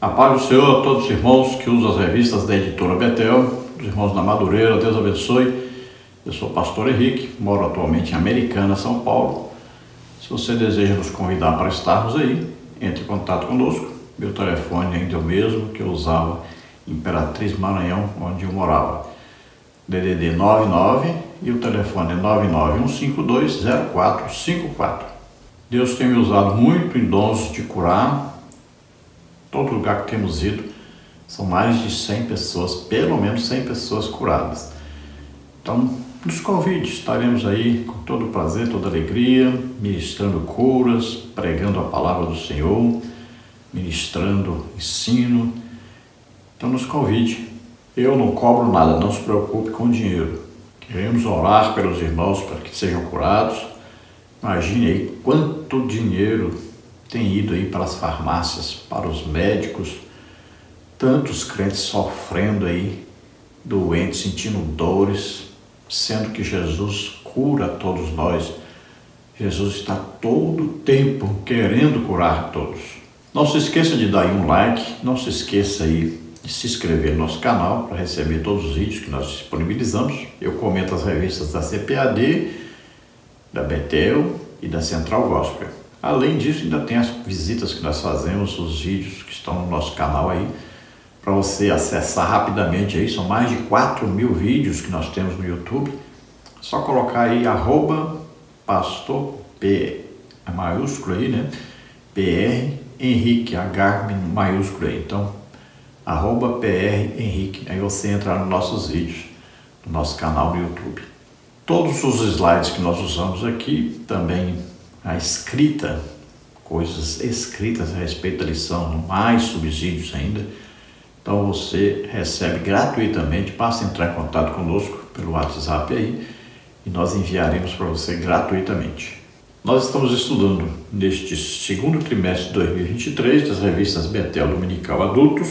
A paz do Senhor a todos os irmãos que usam as revistas da editora Betel, os irmãos da Madureira, Deus abençoe. Eu sou o pastor Henrique, moro atualmente em Americana, São Paulo. Se você deseja nos convidar para estarmos aí, entre em contato conosco. Meu telefone ainda é o mesmo que eu usava em Imperatriz, Maranhão, onde eu morava. DDD 99 e o telefone é 991520454. Deus tem me usado muito em dons de curar. Todo lugar que temos ido, são mais de 100 pessoas, pelo menos 100 pessoas curadas. Então, nos convide, estaremos aí com todo prazer, toda alegria, ministrando curas, pregando a palavra do Senhor, ministrando ensino. Então, nos convide. Eu não cobro nada, não se preocupe com o dinheiro. Queremos orar pelos irmãos para que sejam curados. Imagine aí quanto dinheiro tem ido aí para as farmácias, para os médicos, tantos crentes sofrendo aí, doentes, sentindo dores, sendo que Jesus cura todos nós. Jesus está todo o tempo querendo curar todos. Não se esqueça de dar aí um like, não se esqueça aí de se inscrever no nosso canal para receber todos os vídeos que nós disponibilizamos. Eu comento as revistas da CPAD, da Betel e da Central Gospel. Além disso, ainda tem as visitas que nós fazemos, os vídeos que estão no nosso canal aí, para você acessar rapidamente aí. São mais de 4.000 vídeos que nós temos no YouTube. Só colocar aí @pastor P maiúsculo aí, né? PR Henrique, H maiúsculo aí. Então, @PR Henrique. Aí você entra nos nossos vídeos, no nosso canal no YouTube. Todos os slides que nós usamos aqui, também a escrita, coisas escritas a respeito da lição, mais subsídios ainda. Então você recebe gratuitamente, basta entrar em contato conosco pelo WhatsApp aí e nós enviaremos para você gratuitamente. Nós estamos estudando neste segundo trimestre de 2023 das revistas Betel Dominical Adultos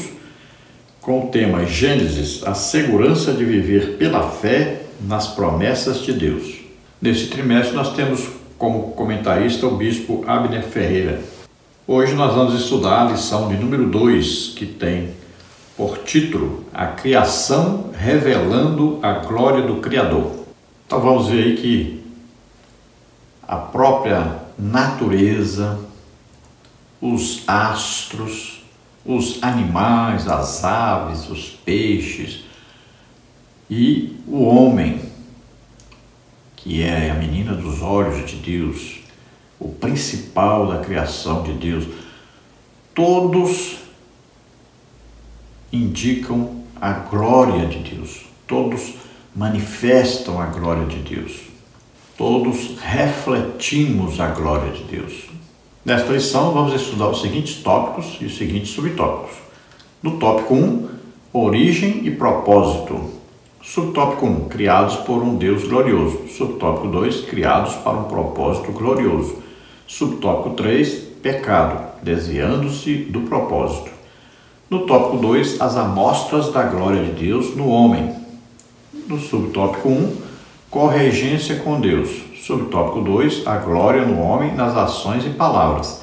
com o tema Gênesis, a segurança de viver pela fé nas promessas de Deus. Nesse trimestre nós temos como comentarista o bispo Abner Ferreira. Hoje nós vamos estudar a lição de número 2, que tem por título A Criação Revelando a Glória do Criador. Então vamos ver aí que a própria natureza, os astros, os animais, as aves, os peixes e o homem, que é a menina dos olhos de Deus, o principal da criação de Deus, todos indicam a glória de Deus, todos manifestam a glória de Deus, todos refletimos a glória de Deus. Nesta lição vamos estudar os seguintes tópicos e os seguintes subtópicos. No tópico 1, origem e propósito. Subtópico 1, criados por um Deus glorioso. Subtópico 2, criados para um propósito glorioso. Subtópico 3, pecado, desviando-se do propósito. No tópico 2, as amostras da glória de Deus no homem. No subtópico 1, corregência com Deus. Subtópico 2, a glória no homem nas ações e palavras.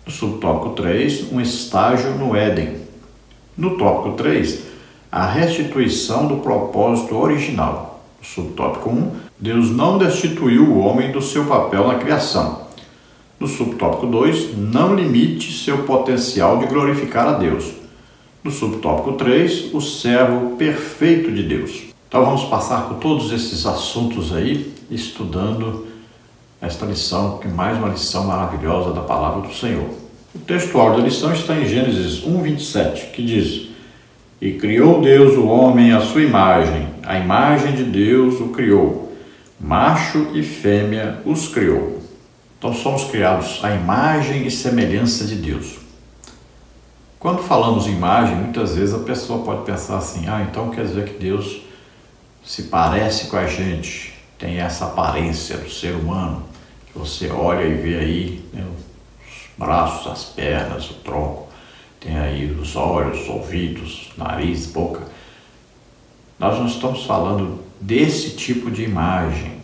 No subtópico 3, um estágio no Éden. No tópico 3, a restituição do propósito original. Subtópico 1, Deus não destituiu o homem do seu papel na criação. No subtópico 2, não limite seu potencial de glorificar a Deus. No subtópico 3, o servo perfeito de Deus. Então vamos passar por todos esses assuntos aí, estudando esta lição, que é mais uma lição maravilhosa da palavra do Senhor. O textual da lição está em Gênesis 1:27, que diz: E criou Deus o homem à sua imagem, a imagem de Deus o criou, macho e fêmea os criou. Então somos criados à imagem e semelhança de Deus. Quando falamos em imagem, muitas vezes a pessoa pode pensar assim: então quer dizer que Deus se parece com a gente, tem essa aparência do ser humano, que você olha e vê aí, né, os braços, as pernas, o tronco. Tem aí os olhos, ouvidos, nariz, boca. Nós não estamos falando desse tipo de imagem.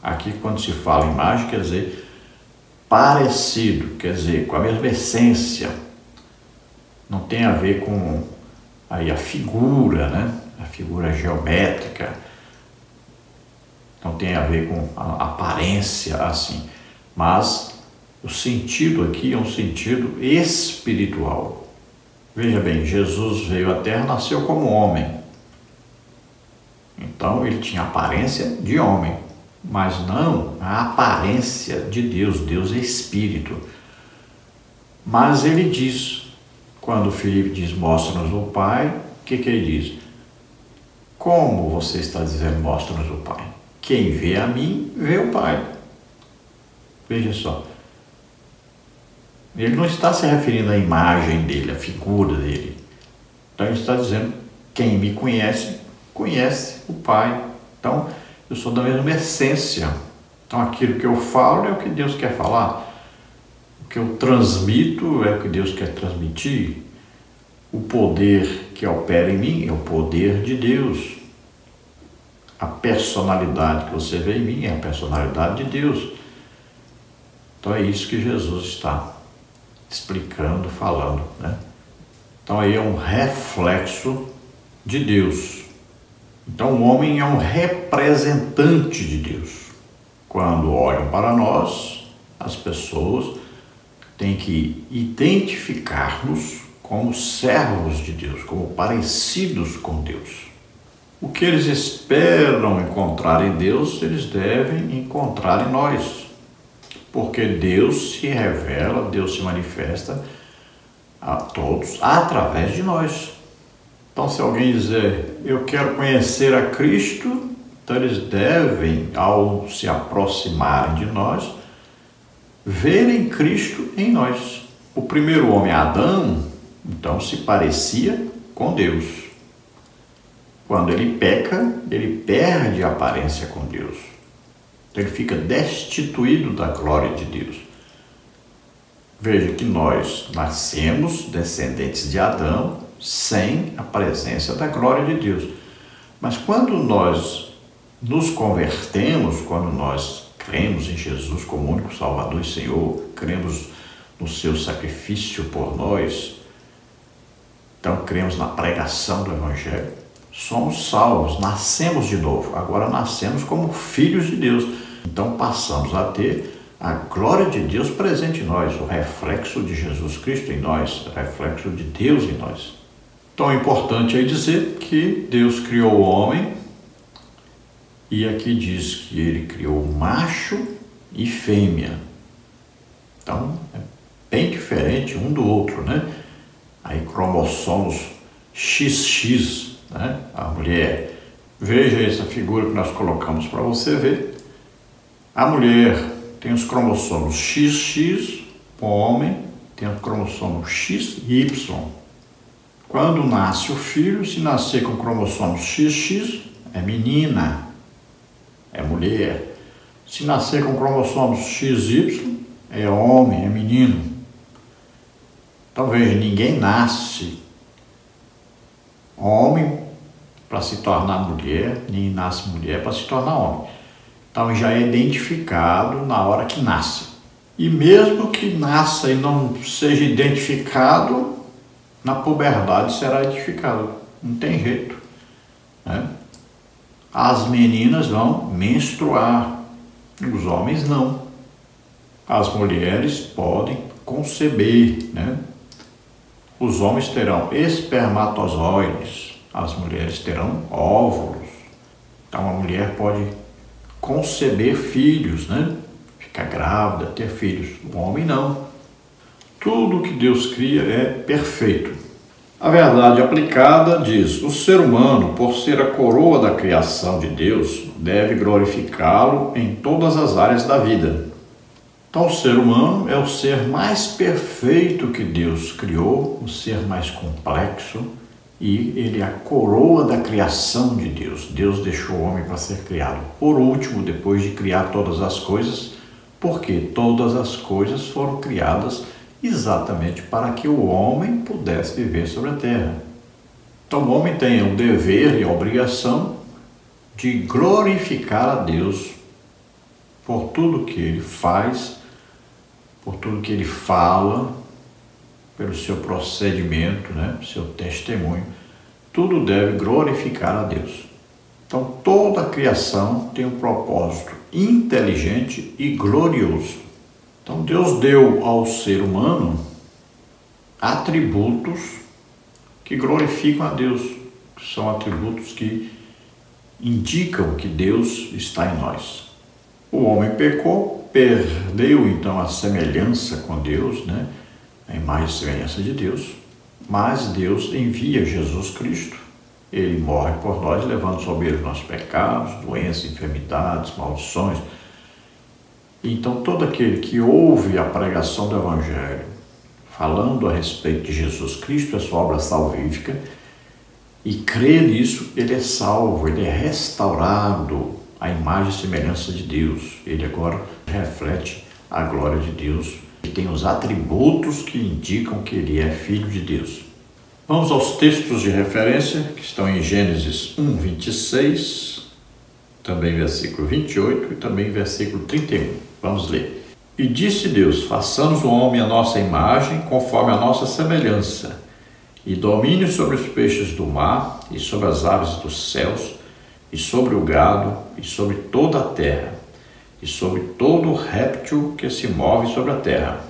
Aqui, quando se fala imagem, quer dizer parecido, quer dizer com a mesma essência. tem a ver com aí a figura, né? A figura geométrica, não tem a ver com a aparência assim, mas o sentido aqui é um sentido espiritual. Veja bem, Jesus veio à Terra, nasceu como homem. Então ele tinha aparência de homem, mas não a aparência de Deus. Deus é espírito. Mas ele diz, quando o Filipe diz, mostra-nos o Pai, o que ele diz? Como você está dizendo, mostra-nos o Pai? Quem vê a mim, vê o Pai. Veja só. Ele não está se referindo à imagem dele, à figura dele. Então ele está dizendo, quem me conhece, conhece o Pai. Então, eu sou da mesma essência. Então, aquilo que eu falo é o que Deus quer falar. O que eu transmito é o que Deus quer transmitir. O poder que opera em mim é o poder de Deus. A personalidade que você vê em mim é a personalidade de Deus. Então, é isso que Jesus está explicando, falando, né? Então, aí é um reflexo de Deus. Então, o homem é um representante de Deus. Quando olham para nós, as pessoas têm que identificar-nos como servos de Deus, como parecidos com Deus. O que eles esperam encontrar em Deus, eles devem encontrar em nós. Porque Deus se revela, Deus se manifesta a todos através de nós. Então, se alguém dizer, eu quero conhecer a Cristo, então eles devem, ao se aproximarem de nós, verem Cristo em nós. O primeiro homem, Adão, então se parecia com Deus. Quando ele peca, ele perde a aparência com Deus. Então ele fica destituído da glória de Deus. Veja que nós nascemos descendentes de Adão sem a presença da glória de Deus. Mas quando nós nos convertemos, quando nós cremos em Jesus como único Salvador e Senhor, cremos no seu sacrifício por nós, então cremos na pregação do Evangelho, somos salvos, nascemos de novo. Agora nascemos como filhos de Deus. Então passamos a ter a glória de Deus presente em nós, o reflexo de Jesus Cristo em nós, o reflexo de Deus em nós. Então é importante aí dizer que Deus criou o homem, e aqui diz que ele criou macho e fêmea. Então é bem diferente um do outro, né? Aí cromossomos XX, né? A mulher, veja essa figura que nós colocamos para você ver. A mulher tem os cromossomos XX, o homem tem o cromossomo XY. Quando nasce o filho, se nascer com cromossomos XX, é menina, é mulher. Se nascer com cromossomos XY, é homem, é menino. Então veja, ninguém nasce homem para se tornar mulher, nem nasce mulher para se tornar homem. Então já é identificado na hora que nasce. E mesmo que nasça e não seja identificado, na puberdade será identificado. Não tem jeito, né? As meninas vão menstruar, os homens não. As mulheres podem conceber, né? Os homens terão espermatozoides, as mulheres terão óvulos. Então a mulher pode conceber filhos, né? Ficar grávida, ter filhos. O homem não. Tudo que Deus cria é perfeito. A verdade aplicada diz: o ser humano, por ser a coroa da criação de Deus, deve glorificá-lo em todas as áreas da vida. Então, o ser humano é o ser mais perfeito que Deus criou, o ser mais complexo, e ele é a coroa da criação de Deus. Deus deixou o homem para ser criado por último, depois de criar todas as coisas, porque todas as coisas foram criadas exatamente para que o homem pudesse viver sobre a terra. Então o homem tem o dever e a obrigação de glorificar a Deus por tudo que ele faz, por tudo que ele fala, pelo seu procedimento, né? Seu testemunho, tudo deve glorificar a Deus. Então, toda a criação tem um propósito inteligente e glorioso. Então, Deus deu ao ser humano atributos que glorificam a Deus, que são atributos que indicam que Deus está em nós. O homem pecou, perdeu então a semelhança com Deus, né? A imagem e semelhança de Deus, mas Deus envia Jesus Cristo. Ele morre por nós, levando sobre ele os nossos pecados, doenças, enfermidades, maldições. Então, todo aquele que ouve a pregação do Evangelho, falando a respeito de Jesus Cristo, a sua obra salvífica, e crê nisso, ele é salvo, ele é restaurado à imagem e semelhança de Deus. Ele agora reflete a glória de Deus e tem os atributos que indicam que ele é filho de Deus. Vamos aos textos de referência que estão em Gênesis 1, 26, também versículo 28 e também versículo 31. Vamos ler. E disse Deus: façamos o homem à nossa imagem, conforme a nossa semelhança, e domine sobre os peixes do mar, e sobre as aves dos céus, e sobre o gado, e sobre toda a terra, e sobre todo réptil que se move sobre a terra.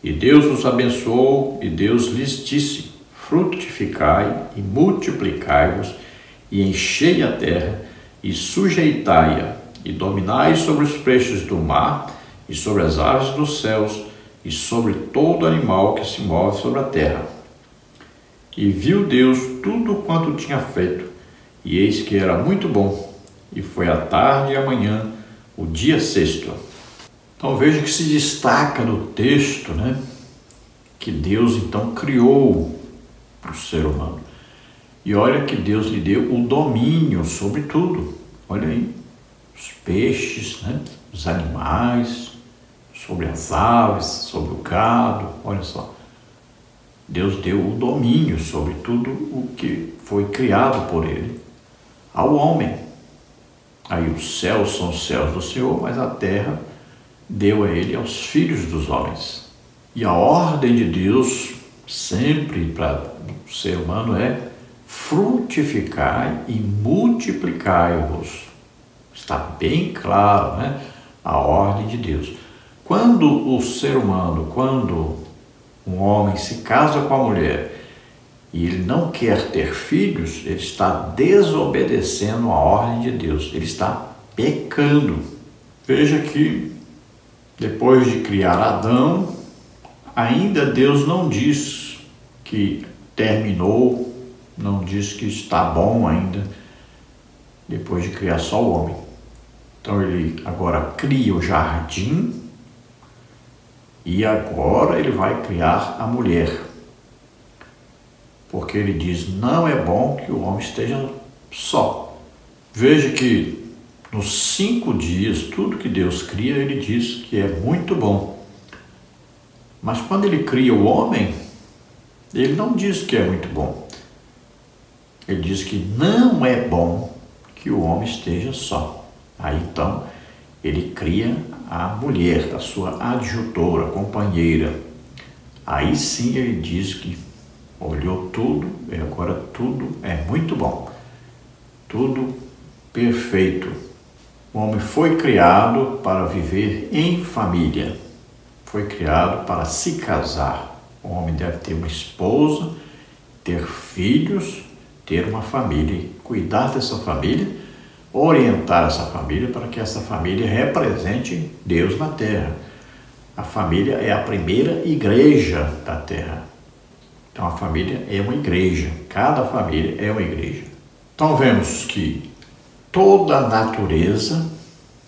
E Deus os abençoou, e Deus lhes disse: frutificai e multiplicai-vos, e enchei a terra, e sujeitai-a, e dominai sobre os peixes do mar, e sobre as aves dos céus, e sobre todo animal que se move sobre a terra. E viu Deus tudo quanto tinha feito, e eis que era muito bom, e foi a tarde e a manhã, o dia sexto. Então veja que se destaca no texto, né, que Deus então criou o ser humano. E olha que Deus lhe deu o domínio sobre tudo. Olha aí, os peixes, né, os animais, sobre as aves, sobre o gado, olha só. Deus deu o domínio sobre tudo o que foi criado por ele ao homem. Aí os céus são os céus do Senhor, mas a terra deu a ele aos filhos dos homens. E a ordem de Deus sempre para o ser humano é: frutificai e multiplicai-vos. Está bem claro, né? A ordem de Deus. Quando o ser humano, quando um homem se casa com a mulher e ele não quer ter filhos, ele está desobedecendo a ordem de Deus, ele está pecando. Veja que depois de criar Adão, ainda Deus não diz que terminou, não diz que está bom ainda, depois de criar só o homem. Então ele agora cria o jardim e agora ele vai criar a mulher. Porque ele diz: não é bom que o homem esteja só. Veja que nos 5 dias, tudo que Deus cria, ele diz que é muito bom. Mas quando ele cria o homem, ele não diz que é muito bom. Ele diz que não é bom que o homem esteja só. Aí então ele cria a mulher, a sua adjutora, companheira. Aí sim ele diz que olhou tudo e agora tudo é muito bom. Tudo perfeito. O homem foi criado para viver em família. Foi criado para se casar. O homem deve ter uma esposa, ter filhos, ter uma família, cuidar dessa família, orientar essa família para que essa família represente Deus na terra. A família é a primeira igreja da terra. Então a família é uma igreja, cada família é uma igreja. Então vemos que toda a natureza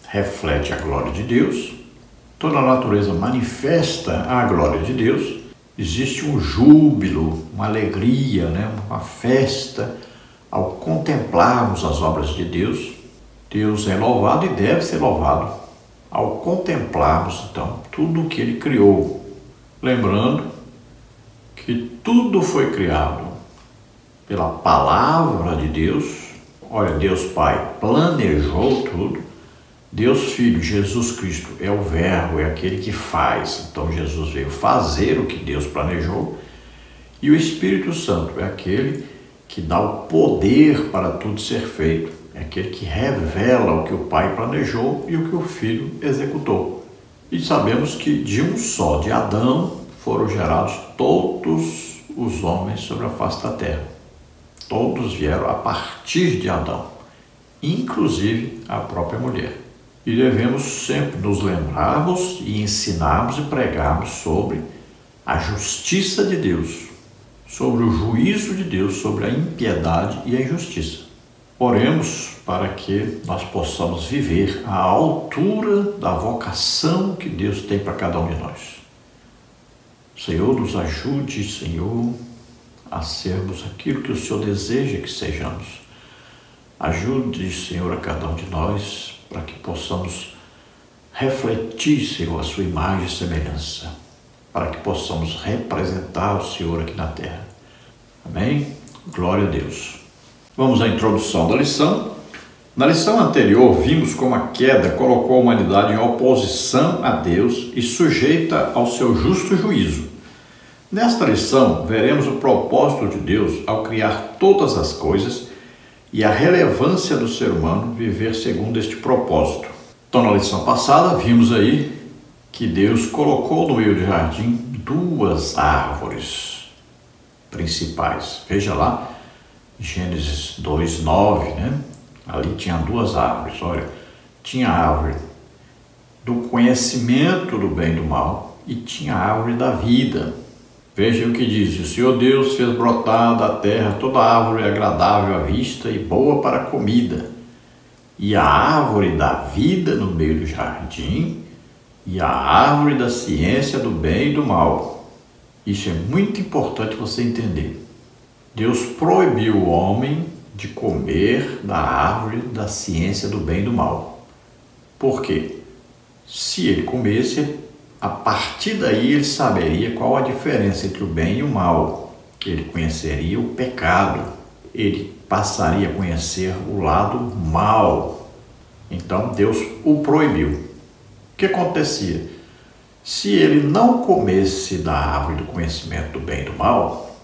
reflete a glória de Deus, toda a natureza manifesta a glória de Deus. Existe um júbilo, uma alegria, né? Uma festa ao contemplarmos as obras de Deus. Deus é louvado e deve ser louvado ao contemplarmos então tudo o que Ele criou. Lembrando que tudo foi criado pela palavra de Deus. Olha, Deus Pai planejou tudo. Deus Filho, Jesus Cristo, é o Verbo, é aquele que faz. Então Jesus veio fazer o que Deus planejou. E o Espírito Santo é aquele que dá o poder para tudo ser feito. É aquele que revela o que o Pai planejou e o que o Filho executou. E sabemos que de um só, de Adão, foram gerados todos os homens sobre a face da terra. Todos vieram a partir de Adão, inclusive a própria mulher. E devemos sempre nos lembrarmos e ensinarmos e pregarmos sobre a justiça de Deus, sobre o juízo de Deus, sobre a impiedade e a injustiça. Oremos para que nós possamos viver à altura da vocação que Deus tem para cada um de nós. Senhor, nos ajude, Senhor, a sermos aquilo que o Senhor deseja que sejamos. Ajude, Senhor, a cada um de nós para que possamos refletir, Senhor, a sua imagem e semelhança, para que possamos representar o Senhor aqui na terra. Amém? Glória a Deus. Vamos à introdução da lição. Na lição anterior, vimos como a queda colocou a humanidade em oposição a Deus e sujeita ao seu justo juízo. Nesta lição, veremos o propósito de Deus ao criar todas as coisas e a relevância do ser humano viver segundo este propósito. Então, na lição passada, vimos aí que Deus colocou no meio do jardim duas árvores principais. Veja lá, Gênesis 2:9, né? Ali tinha duas árvores. Olha, tinha a árvore do conhecimento do bem e do mal e tinha a árvore da vida. Veja o que diz: o Senhor Deus fez brotar da terra toda árvore agradável à vista e boa para a comida, e a árvore da vida no meio do jardim, e a árvore da ciência do bem e do mal. Isso é muito importante você entender. Deus proibiu o homem de comer da árvore da ciência do bem e do mal. Por quê? Se ele comesse, a partir daí ele saberia qual a diferença entre o bem e o mal. Ele conheceria o pecado. Ele passaria a conhecer o lado mal. Então Deus o proibiu. O que acontecia? Se ele não comesse da árvore do conhecimento do bem e do mal,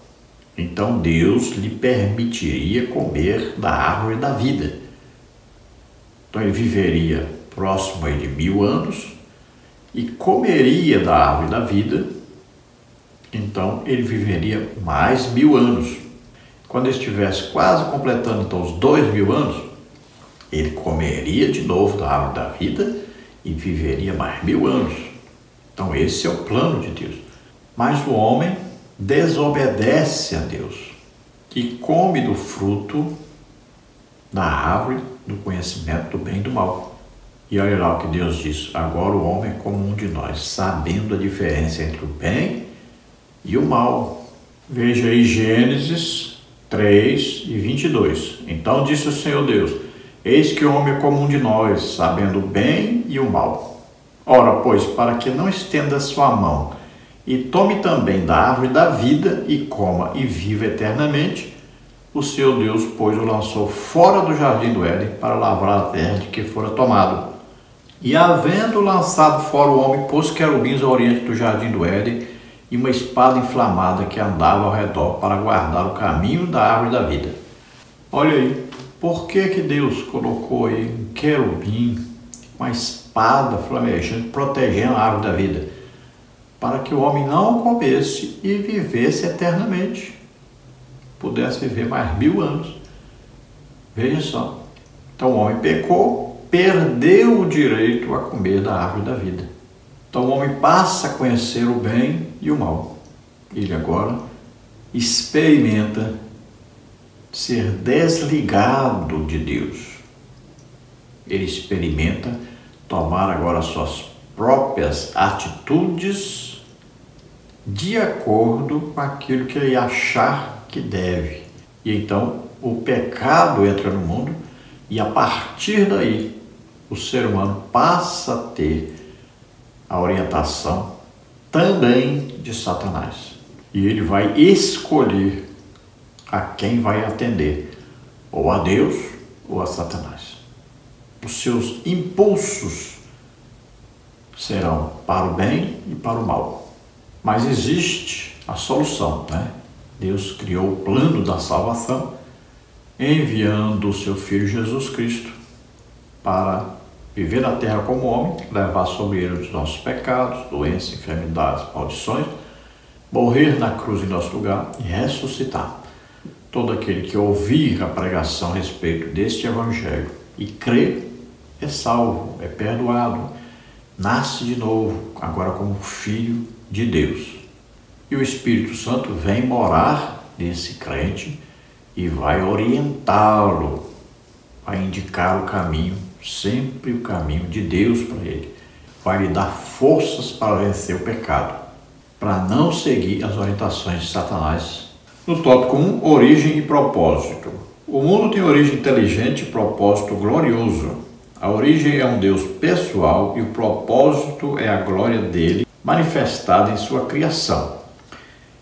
então Deus lhe permitiria comer da árvore da vida. Então ele viveria próximo aí de 1000 anos e comeria da árvore da vida. Então ele viveria mais 1000 anos. Quando ele estivesse quase completando então os 2000 anos, ele comeria de novo da árvore da vida e viveria mais 1000 anos. Então esse é o plano de Deus. Mas o homem desobedece a Deus e come do fruto da árvore do conhecimento do bem e do mal. E olha lá o que Deus diz: agora o homem é como um de nós, sabendo a diferença entre o bem e o mal. Veja aí Gênesis 3:22. Então disse o Senhor Deus: eis que o homem é como um de nós, sabendo o bem e o mal. Ora, pois, para que não estenda sua mão e tome também da árvore da vida e coma e viva eternamente, o Senhor Deus, pois, o lançou fora do jardim do Éden para lavrar a terra de que fora tomado. E havendo lançado fora o homem, pôs querubins ao oriente do jardim do Éden e uma espada inflamada que andava ao redor para guardar o caminho da árvore da vida. Olha aí, por que Deus colocou aí um querubim, uma espada flamejante protegendo a árvore da vida? Para que o homem não comesse e vivesse eternamente, pudesse viver mais 1000 anos. Veja só. Então o homem pecou, perdeu o direito a comer da árvore da vida. Então o homem passa a conhecer o bem e o mal. Ele agora experimenta ser desligado de Deus. Ele experimenta tomar agora suas próprias atitudes de acordo com aquilo que ele achar que deve. E então o pecado entra no mundo e a partir daí o ser humano passa a ter a orientação também de Satanás. E ele vai escolher a quem vai atender, ou a Deus ou a Satanás. Os seus impulsos serão para o bem e para o mal. Mas existe a solução, né? Deus criou o plano da salvação, enviando o seu Filho Jesus Cristo para viver na terra como homem, levar sobre ele os nossos pecados, doenças, enfermidades, maldições, morrer na cruz em nosso lugar e ressuscitar. Todo aquele que ouvir a pregação a respeito deste Evangelho e crer é salvo, é perdoado, nasce de novo, agora como filho de Deus. E o Espírito Santo vem morar nesse crente e vai orientá-lo, vai indicar o caminho, sempre o caminho de Deus para ele. Vai lhe dar forças para vencer o pecado, para não seguir as orientações de Satanás. No tópico 1, origem e propósito. O mundo tem origem inteligente e propósito glorioso. A origem é um Deus pessoal e o propósito é a glória dele manifestada em sua criação.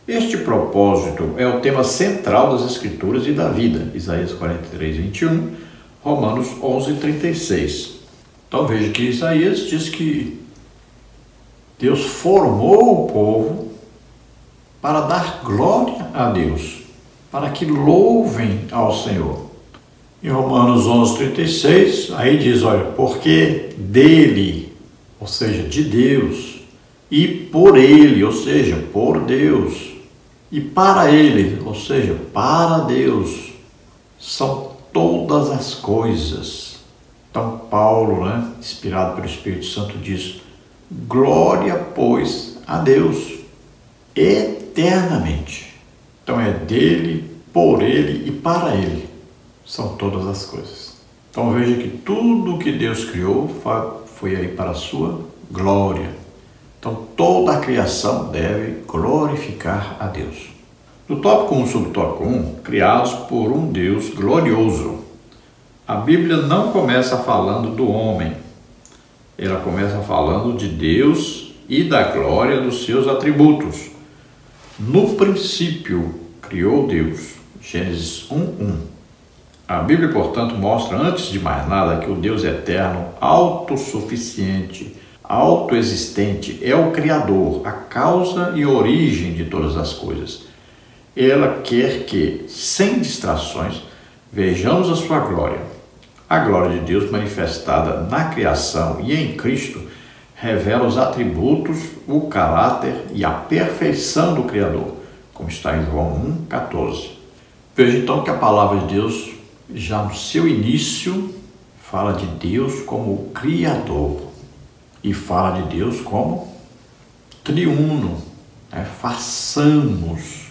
Este propósito é o tema central das Escrituras e da vida. Isaías 43, 21, Romanos 11, 36. Então veja que Isaías diz que Deus formou o povo para dar glória a Deus, para que louvem ao Senhor. Em Romanos 11, 36, aí diz, olha, porque dele, ou seja, de Deus, e por ele, ou seja, por Deus, e para ele, ou seja, para Deus, são todas as coisas. Então Paulo, inspirado pelo Espírito Santo, diz, glória, pois, a Deus, eternamente. Então é dele, por ele e para ele. São todas as coisas. Então veja que tudo que Deus criou foi aí para a sua glória. Então toda a criação deve glorificar a Deus. No tópico 1, subtópico 1, criados por um Deus glorioso. A Bíblia não começa falando do homem. Ela começa falando de Deus e da glória dos seus atributos. No princípio criou Deus. Gênesis 1:1. A Bíblia, portanto, mostra, antes de mais nada, que o Deus eterno, autossuficiente, autoexistente, é o Criador, a causa e origem de todas as coisas. Ela quer que, sem distrações, vejamos a sua glória. A glória de Deus manifestada na criação e em Cristo revela os atributos, o caráter e a perfeição do Criador, como está em João 1,14. Veja então que a palavra de Deus, já no seu início, fala de Deus como o Criador e fala de Deus como triuno. Façamos,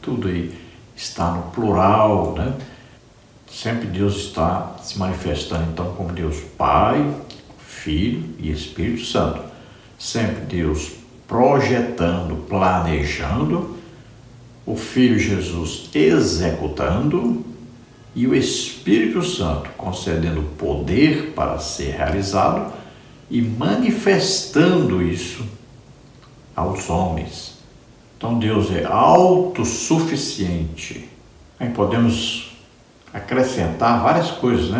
tudo aí está no plural, Sempre Deus está se manifestando então como Deus Pai, Filho e Espírito Santo. Sempre Deus projetando, planejando, o Filho Jesus executando e o Espírito Santo concedendo poder para ser realizado e manifestando isso aos homens. Então Deus é autossuficiente. Aí podemos acrescentar várias coisas,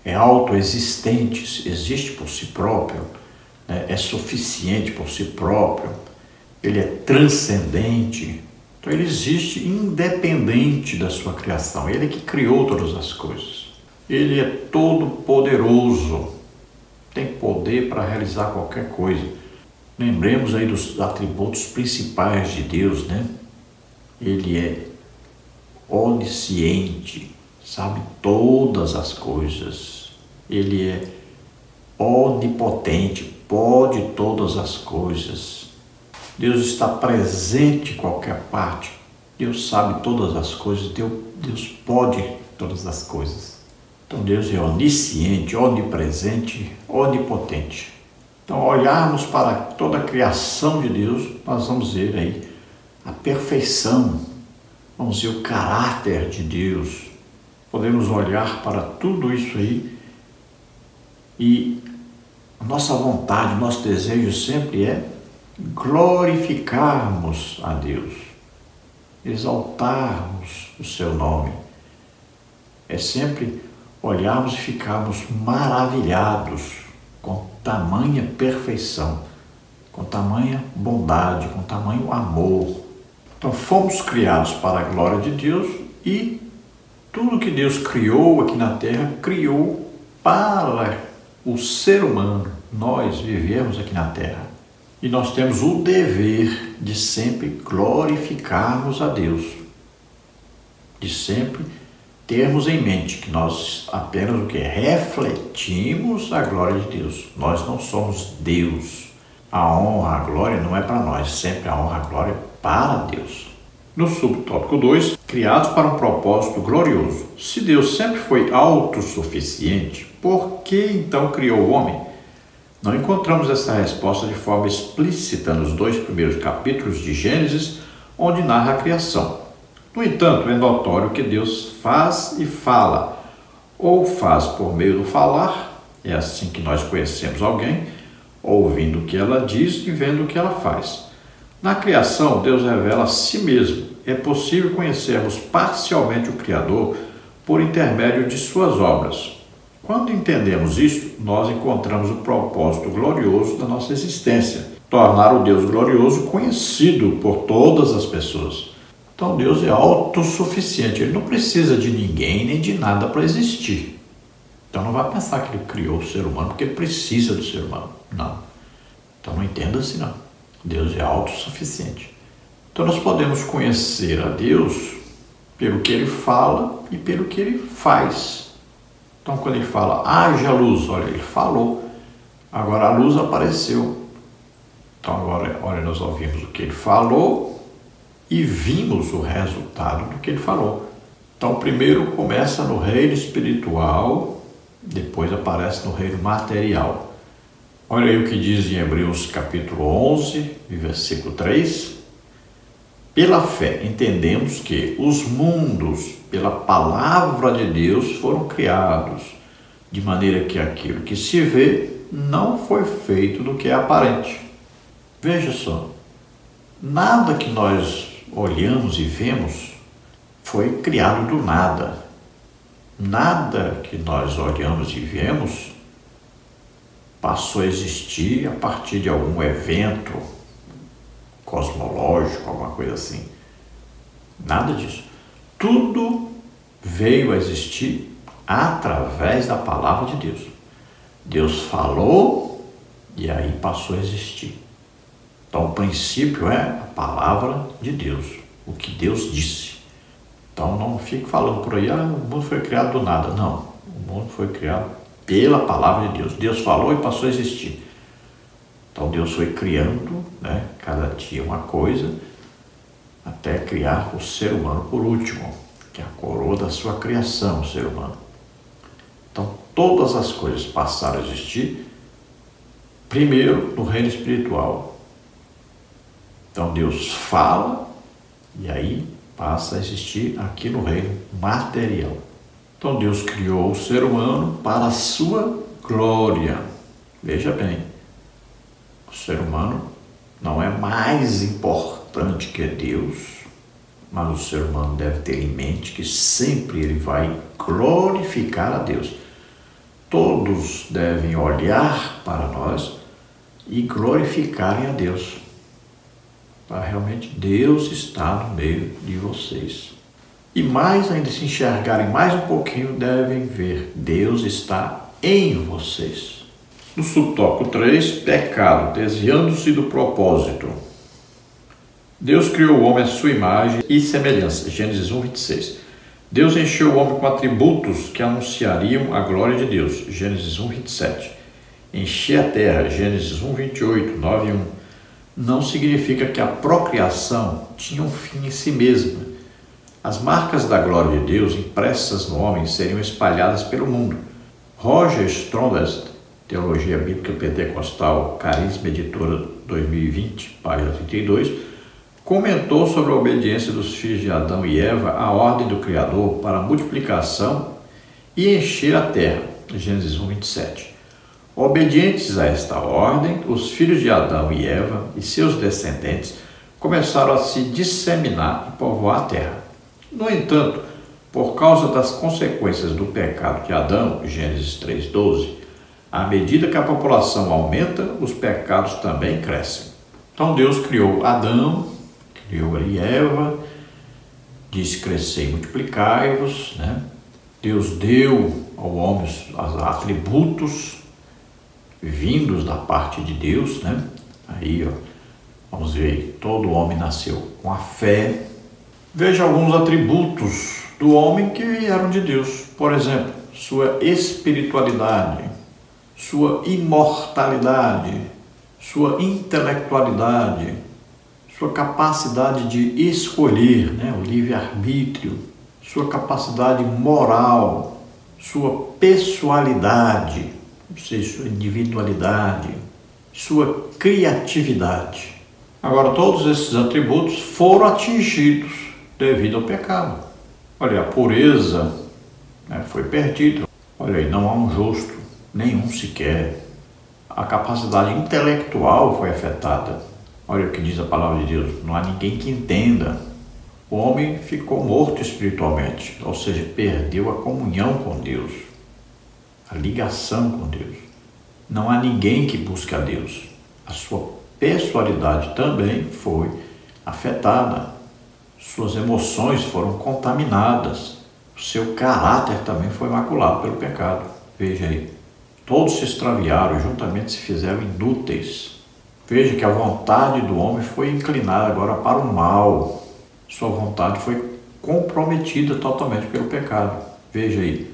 É autoexistente, existe por si próprio, é suficiente por si próprio, ele é transcendente. Então ele existe independente da sua criação, ele é que criou todas as coisas. Ele é todo poderoso, tem poder para realizar qualquer coisa. Lembremos aí dos atributos principais de Deus, Ele é onisciente, sabe todas as coisas. Ele é onipotente, pode todas as coisas. Deus está presente em qualquer parte. Deus sabe todas as coisas. Deus pode todas as coisas. Então Deus é onisciente, onipresente, onipotente. Então, olharmos para toda a criação de Deus, nós vamos ver aí a perfeição, vamos ver o caráter de Deus. Podemos olhar para tudo isso aí e a nossa vontade, nosso desejo sempre é glorificarmos a Deus, exaltarmos o seu nome. É sempre olharmos e ficarmos maravilhados com tamanha perfeição, com tamanha bondade, com tamanho amor. Então fomos criados para a glória de Deus e tudo que Deus criou aqui na terra, criou para o ser humano. Nós vivemos aqui na terra e nós temos o dever de sempre glorificarmos a Deus, de sempre termos em mente que nós apenas o que? Refletimos a glória de Deus. Nós não somos Deus. A honra, a glória não é para nós, sempre a honra, a glória é para Deus. No subtópico 2, criados para um propósito glorioso. Se Deus sempre foi autossuficiente, por que então criou o homem? Não encontramos essa resposta de forma explícita nos 2 primeiros capítulos de Gênesis, onde narra a criação. No entanto, é notório que Deus faz e fala, ou faz por meio do falar, é assim que nós conhecemos alguém, ouvindo o que ela diz e vendo o que ela faz. Na criação, Deus revela a si mesmo. É possível conhecermos parcialmente o Criador por intermédio de suas obras. Quando entendemos isso, nós encontramos o propósito glorioso da nossa existência, tornar o Deus glorioso conhecido por todas as pessoas. Então Deus é autossuficiente, Ele não precisa de ninguém nem de nada para existir. Então não vai pensar que Ele criou o ser humano porque Ele precisa do ser humano. Não. Então não entenda assim não. Deus é autossuficiente. Então nós podemos conhecer a Deus pelo que Ele fala e pelo que Ele faz. Então quando Ele fala, haja luz, olha, Ele falou. Agora a luz apareceu. Então agora, olha, nós ouvimos o que Ele falou e vimos o resultado do que Ele falou. Então primeiro começa no reino espiritual, depois aparece no reino material. Olha aí o que diz em Hebreus capítulo 11, versículo 3. Pela fé entendemos que os mundos, pela palavra de Deus, foram criados, de maneira que aquilo que se vê não foi feito do que é aparente. Veja só, nada que nós olhamos e vemos foi criado do nada. Nada que nós olhamos e vemos passou a existir a partir de algum evento cosmológico, alguma coisa assim. Nada disso. Tudo veio a existir através da palavra de Deus. Deus falou e aí passou a existir. Então o princípio é a palavra de Deus, o que Deus disse. Então não fique falando por aí, o mundo foi criado do nada. Não, o mundo foi criado pela palavra de Deus. Deus falou e passou a existir. Então Deus foi criando, cada dia uma coisa, até criar o ser humano por último, que é a coroa da sua criação, o ser humano. Então todas as coisas passaram a existir, primeiro no reino espiritual. Então Deus fala e aí passa a existir aqui no reino material. Então Deus criou o ser humano para a sua glória. Veja bem, o ser humano não é mais importante que Deus, mas o ser humano deve ter em mente que sempre ele vai glorificar a Deus. Todos devem olhar para nós e glorificarem a Deus. Para realmente Deus está no meio de vocês. E mais ainda, se enxergarem mais um pouquinho, devem ver, Deus está em vocês. No subtópico 3, pecado, desviando-se do propósito. Deus criou o homem à sua imagem e semelhança. Gênesis 1, 26. Deus encheu o homem com atributos que anunciariam a glória de Deus. Gênesis 1, 27. Encher a terra. Gênesis 1, 28, 9 e 1. Não significa que a procriação tinha um fim em si mesma. As marcas da glória de Deus impressas no homem seriam espalhadas pelo mundo. Roger Strongest, Teologia Bíblica Pentecostal, Carisma Editora 2020, página 32, comentou sobre a obediência dos filhos de Adão e Eva à ordem do Criador para a multiplicação e encher a terra. Gênesis 1, 27. Obedientes a esta ordem, os filhos de Adão e Eva e seus descendentes começaram a se disseminar e povoar a terra. No entanto, por causa das consequências do pecado de Adão, Gênesis 3:12, à medida que a população aumenta, os pecados também crescem. Então Deus criou Adão, criou ali Eva, disse crescer e multiplicai-vos, né? Deus deu ao homem os atributos vindos da parte de Deus, né? Aí, ó, vamos ver aí, todo homem nasceu com a fé. Veja alguns atributos do homem que vieram de Deus. Por exemplo, sua espiritualidade, sua imortalidade, sua intelectualidade, sua capacidade de escolher, né, o livre-arbítrio, sua capacidade moral, sua pessoalidade, ou seja, sua individualidade, sua criatividade. Agora, todos esses atributos foram atingidos devido ao pecado. Olha, a pureza, né, foi perdida. Olha aí, não há um justo, nenhum sequer. A capacidade intelectual foi afetada. Olha o que diz a palavra de Deus, não há ninguém que entenda. O homem ficou morto espiritualmente, ou seja, perdeu a comunhão com Deus, a ligação com Deus. Não há ninguém que busque a Deus. A sua pessoalidade também foi afetada. Suas emoções foram contaminadas. O seu caráter também foi maculado pelo pecado. Veja aí. Todos se extraviaram, juntamente se fizeram inúteis. Veja que a vontade do homem foi inclinada agora para o mal. Sua vontade foi comprometida totalmente pelo pecado. Veja aí.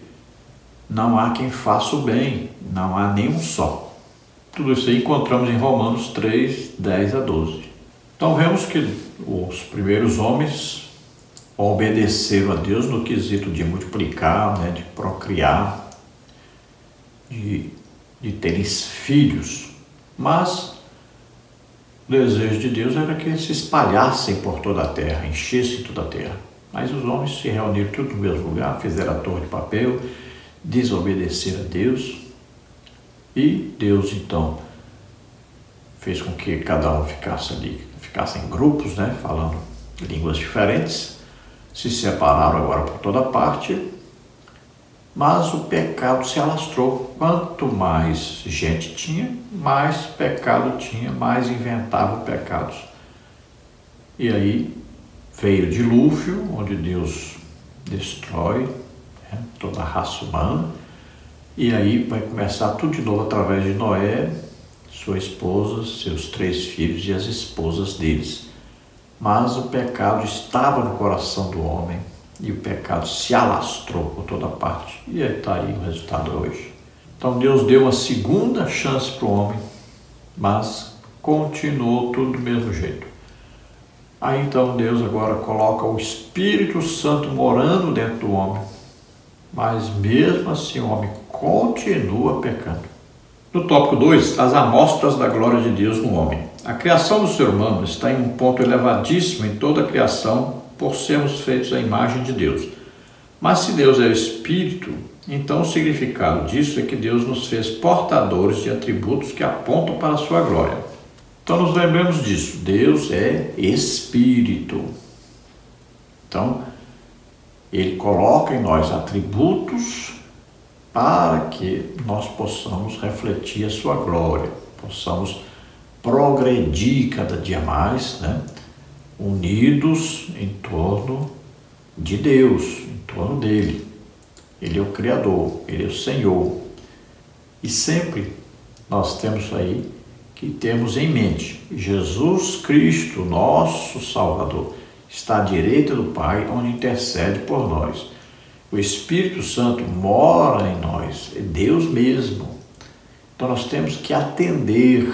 Não há quem faça o bem, não há nenhum só. Tudo isso aí encontramos em Romanos 3, 10 a 12. Então vemos que os primeiros homens obedeceram a Deus no quesito de multiplicar, né, de procriar, de terem filhos. Mas o desejo de Deus era que eles se espalhassem por toda a terra, enchessem toda a terra. Mas os homens se reuniram tudo no mesmo lugar, fizeram a torre de papel, desobedeceram a Deus. E Deus, então, fez com que cada um ficasse em grupos, né, falando línguas diferentes, se separaram agora por toda parte, mas o pecado se alastrou. Quanto mais gente tinha, mais pecado tinha, mais inventava pecados. E aí veio o dilúvio, onde Deus destrói, né, toda a raça humana, e aí vai começar tudo de novo através de Noé, sua esposa, seus 3 filhos e as esposas deles. Mas o pecado estava no coração do homem e o pecado se alastrou por toda parte. E aí está aí o resultado hoje. Então Deus deu uma segunda chance para o homem, mas continuou tudo do mesmo jeito. Aí então Deus agora coloca o Espírito Santo morando dentro do homem, mas mesmo assim o homem continua pecando. No tópico 2, as amostras da glória de Deus no homem. A criação do ser humano está em um ponto elevadíssimo em toda a criação por sermos feitos à imagem de Deus. Mas se Deus é Espírito, então o significado disso é que Deus nos fez portadores de atributos que apontam para a sua glória. Então nos lembremos disso, Deus é Espírito. Então, Ele coloca em nós atributos para que nós possamos refletir a sua glória, possamos progredir cada dia mais, né? Unidos em torno de Deus, em torno dele. Ele é o Criador, Ele é o Senhor. E sempre nós temos aí que temos em mente, Jesus Cristo, nosso Salvador, está à direita do Pai, onde intercede por nós. O Espírito Santo mora em nós, é Deus mesmo. Então nós temos que atender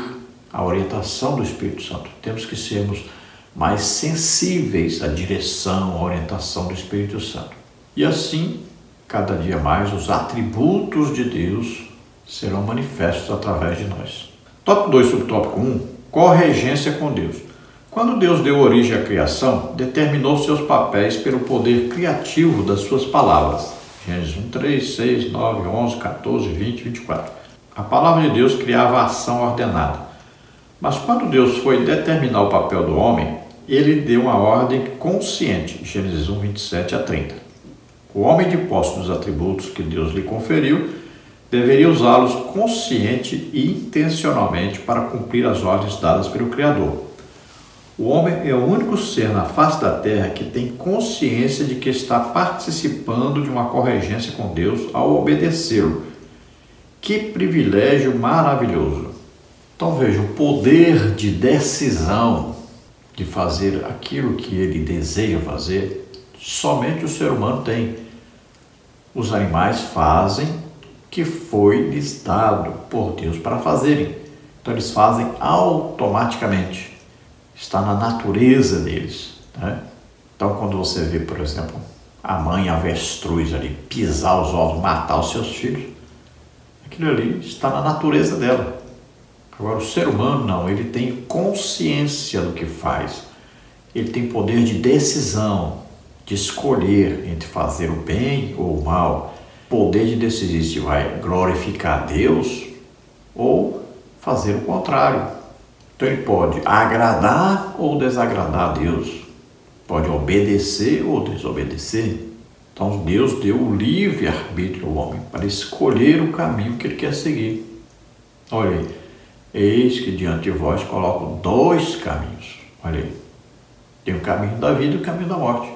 à orientação do Espírito Santo. Temos que sermos mais sensíveis à direção, à orientação do Espírito Santo. E assim, cada dia mais, os atributos de Deus serão manifestos através de nós. Tópico 2, subtópico 1, corregência com Deus. Quando Deus deu origem à criação, determinou seus papéis pelo poder criativo das suas palavras. Gênesis 1, 3, 6, 9, 11, 14, 20, 24. A palavra de Deus criava a ação ordenada. Mas quando Deus foi determinar o papel do homem, ele deu uma ordem consciente. Gênesis 1, 27 a 30. O homem, de posse dos atributos que Deus lhe conferiu, deveria usá-los consciente e intencionalmente para cumprir as ordens dadas pelo Criador. O homem é o único ser na face da terra que tem consciência de que está participando de uma corregência com Deus ao obedecê-lo. Que privilégio maravilhoso! Então veja, o poder de decisão de fazer aquilo que ele deseja fazer, somente o ser humano tem. Os animais fazem o que foi lhes dado por Deus para fazerem. Então eles fazem automaticamente. Está na natureza deles, né? Então quando você vê, por exemplo, a mãe avestruz ali pisar os ovos, matar os seus filhos, aquilo ali está na natureza dela. Agora o ser humano não, ele tem consciência do que faz. Ele tem poder de decisão, de escolher entre fazer o bem ou o mal. Poder de decidir se vai glorificar Deus ou fazer o contrário. Então ele pode agradar ou desagradar a Deus. Pode obedecer ou desobedecer. Então Deus deu o livre-arbítrio ao homem para escolher o caminho que ele quer seguir. Olha aí, eis que diante de vós coloco 2 caminhos. Olha aí, tem o caminho da vida e o caminho da morte.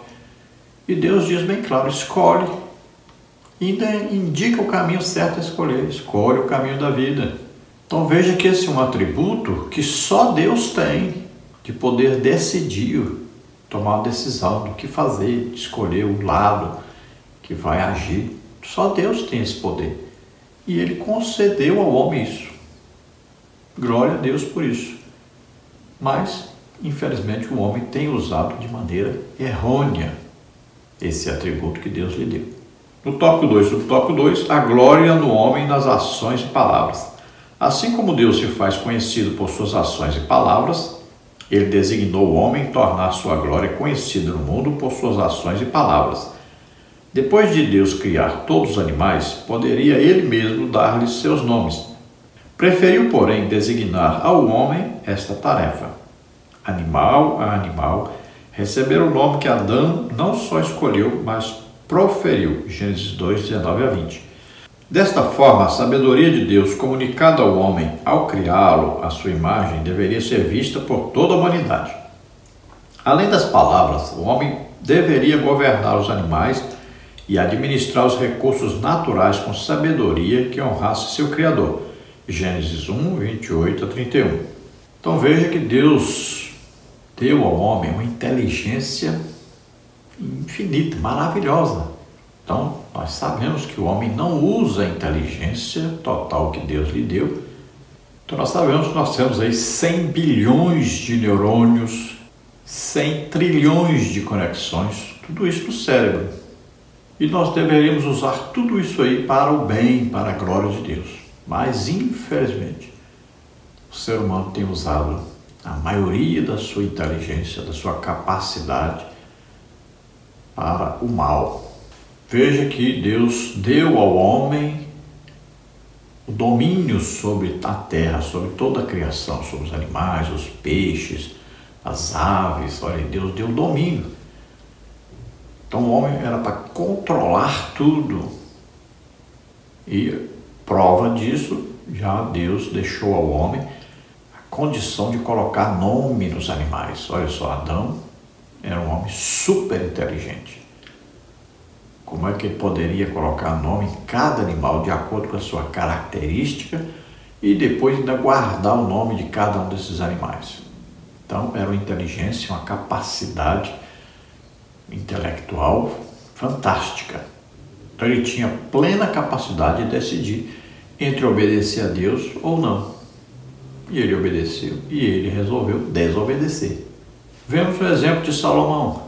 E Deus diz bem claro, escolhe. E ainda indica o caminho certo a escolher. Escolhe o caminho da vida. Então veja que esse é um atributo que só Deus tem, de poder decidir, tomar uma decisão do que fazer, de escolher o lado que vai agir. Só Deus tem esse poder. E Ele concedeu ao homem isso. Glória a Deus por isso. Mas, infelizmente, o homem tem usado de maneira errônea esse atributo que Deus lhe deu. No tópico 2, subtópico 2, a glória no homem nas ações e palavras. Assim como Deus se faz conhecido por suas ações e palavras, Ele designou o homem tornar sua glória conhecida no mundo por suas ações e palavras. Depois de Deus criar todos os animais, poderia Ele mesmo dar-lhes seus nomes. Preferiu, porém, designar ao homem esta tarefa. Animal a animal, receber o nome que Adão não só escolheu, mas proferiu. Gênesis 2, 19 a 20. Desta forma, a sabedoria de Deus comunicada ao homem ao criá-lo à sua imagem deveria ser vista por toda a humanidade. Além das palavras, o homem deveria governar os animais e administrar os recursos naturais com sabedoria que honrasse seu Criador. Gênesis 1, 28 a 31. Então veja que Deus deu ao homem uma inteligência infinita, maravilhosa. Então, nós sabemos que o homem não usa a inteligência total que Deus lhe deu. Então, nós sabemos que nós temos aí 100 bilhões de neurônios, 100 trilhões de conexões, tudo isso no cérebro. E nós deveríamos usar tudo isso aí para o bem, para a glória de Deus. Mas, infelizmente, o ser humano tem usado a maioria da sua inteligência, da sua capacidade para o mal. Veja que Deus deu ao homem o domínio sobre a terra, sobre toda a criação, sobre os animais, os peixes, as aves. Olha, Deus deu domínio. Então o homem era para controlar tudo. E prova disso, já Deus deixou ao homem a condição de colocar nome nos animais. Olha só, Adão era um homem super inteligente. Como é que ele poderia colocar nome em cada animal de acordo com a sua característica e depois ainda guardar o nome de cada um desses animais? Então, era uma inteligência, uma capacidade intelectual fantástica. Então, ele tinha plena capacidade de decidir entre obedecer a Deus ou não. E ele obedeceu, e ele resolveu desobedecer. Vemos o exemplo de Salomão,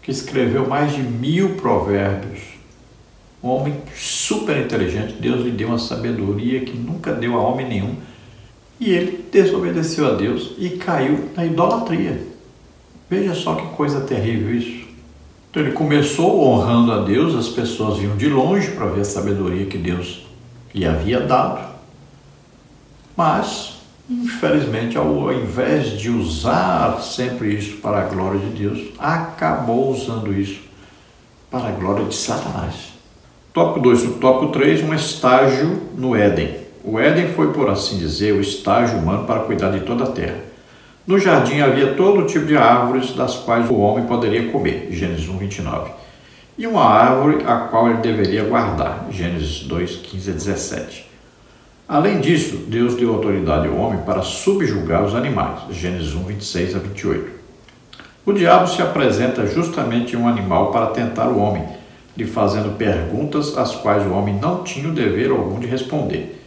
que escreveu mais de 1000 provérbios. Um homem super inteligente, Deus lhe deu uma sabedoria que nunca deu a homem nenhum. E ele desobedeceu a Deus e caiu na idolatria. Veja só que coisa terrível isso. Então ele começou honrando a Deus, as pessoas vinham de longe para ver a sabedoria que Deus lhe havia dado. Mas, infelizmente, ao invés de usar sempre isso para a glória de Deus, acabou usando isso para a glória de Satanás. Tópico 2, tópico 3, um estágio no Éden. O Éden foi, por assim dizer, o estágio humano para cuidar de toda a terra. No jardim havia todo tipo de árvores das quais o homem poderia comer, Gênesis 1, 29. E uma árvore a qual ele deveria guardar, Gênesis 2, 15 a 17. Além disso, Deus deu autoridade ao homem para subjugar os animais, Gênesis 1, 26 a 28. O diabo se apresenta justamente em um animal para tentar o homem, lhe fazendo perguntas às quais o homem não tinha o dever algum de responder.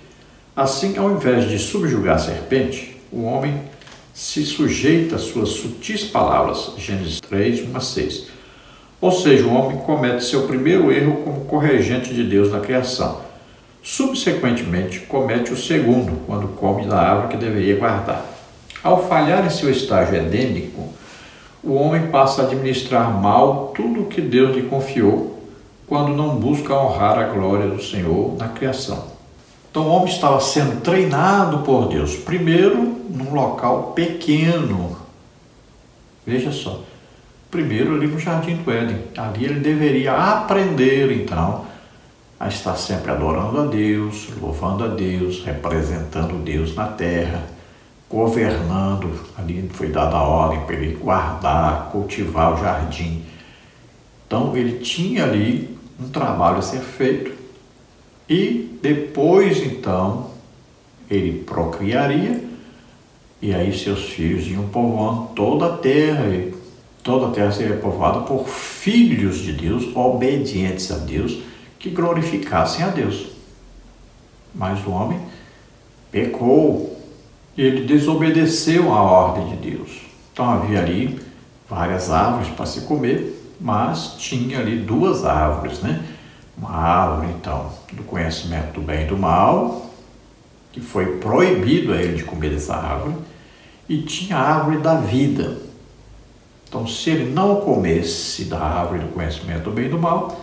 Assim, ao invés de subjugar a serpente, o homem se sujeita às suas sutis palavras, Gênesis 3, 1 a 6. Ou seja, o homem comete seu primeiro erro como corregente de Deus na criação. Subsequentemente, comete o segundo, quando come da árvore que deveria guardar. Ao falhar em seu estágio edênico, o homem passa a administrar mal tudo o que Deus lhe confiou, quando não busca honrar a glória do Senhor na criação. Então o homem estava sendo treinado por Deus, primeiro num local pequeno. Veja só, primeiro ali no Jardim do Éden. Ali ele deveria aprender então a estar sempre adorando a Deus, louvando a Deus, representando Deus na terra, governando. Ali foi dada a ordem para ele guardar, cultivar o jardim. Então ele tinha ali um trabalho a ser feito e depois então ele procriaria e aí seus filhos iam povoando toda a terra e toda a terra seria povoada por filhos de Deus, obedientes a Deus, que glorificassem a Deus. Mas o homem pecou e ele desobedeceu a ordem de Deus. Então havia ali várias árvores para se comer, mas tinha ali duas árvores, né? Uma árvore, então, do conhecimento do bem e do mal, que foi proibido a ele de comer dessa árvore, e tinha a árvore da vida. Então, se ele não comesse da árvore do conhecimento do bem e do mal,